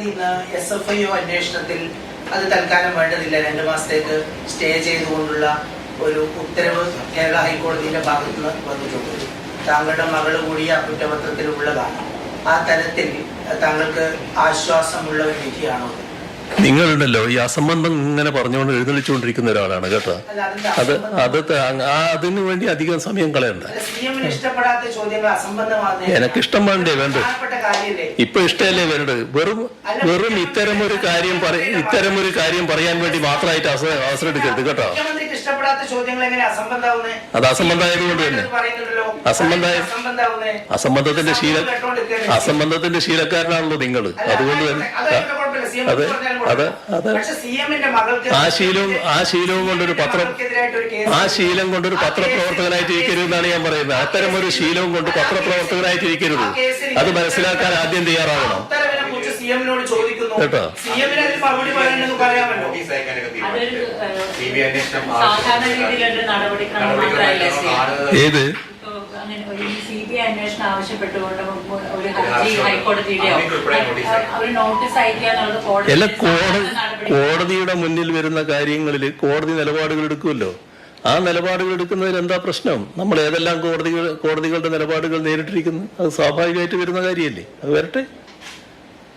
ഹൈക്കോടതി ഇന്ന് SFIO അന്വേഷണത്തിൽ അത് തൽക്കാലം വേണ്ടതില്ല 2 മാസത്തേക്ക് സ്റ്റേ ചെയ്തുകൊണ്ടുള്ള ഒരു ഉത്തരവ് കേരള ഹൈക്കോടതിയുടെ ഭാഗത്ത് നിന്ന് വന്നിട്ടുണ്ട്. താങ്കളുടെ മകള് കൂടി ആ കുറ്റപത്രത്തിൽ ഉള്ളതാണ്. ആ തലത്തിൽ താങ്കൾക്ക് ആശ്വാസമുള്ള ഒരു വിധിയാണോ? നിങ്ങളുണ്ടല്ലോ ഈ അസംബന്ധം ഇങ്ങനെ പറഞ്ഞുകൊണ്ട് എഴുന്നള്ളിച്ചുകൊണ്ടിരിക്കുന്ന ഒരാളാണ് കേട്ടോ. അതിനു വേണ്ടി അധികം സമയം കളയണ്ട. എനക്കിഷ്ടം വേണ്ടേ വേണ്ട, ഇപ്പൊ ഇഷ്ടമല്ലേ വേണ്ടത്. വെറും ഇത്തരമൊരു കാര്യം പറയാൻ വേണ്ടി മാത്രമായിട്ട് അവസരം എടുക്കരുത് കേട്ടോ. അത് അസംബന്ധമായതുകൊണ്ട് തന്നെ അസംബന്ധത്തിന്റെ ശീലക്കാരനാണല്ലോ നിങ്ങൾ. അതുകൊണ്ട് തന്നെ ആ ശീലവും കൊണ്ടൊരു പത്രപ്രവർത്തകനായിട്ട് ഇരിക്കരുതെന്നാണ് ഞാൻ പറയുന്നത്. അത്തരം ഒരു ശീലവും കൊണ്ട് പത്രപ്രവർത്തകനായിട്ട് ഇരിക്കരുത്. അത് മനസ്സിലാക്കാൻ ആദ്യം തയ്യാറാകണം കേട്ടോ. ഏത് എല്ലാ കോടതിയുടെ മുന്നിൽ വരുന്ന കാര്യങ്ങളിൽ കോടതി നിലപാടുകൾ എടുക്കുമല്ലോ. ആ നിലപാടുകൾ എടുക്കുന്നതിൽ എന്താ പ്രശ്നം? നമ്മൾ ഏതെല്ലാം കോടതികളുടെ നിലപാടുകൾ നേരിട്ടിരിക്കുന്നു, അത് സ്വാഭാവികമായിട്ട് വരുന്ന കാര്യമല്ലേ. അത് വരട്ടെ.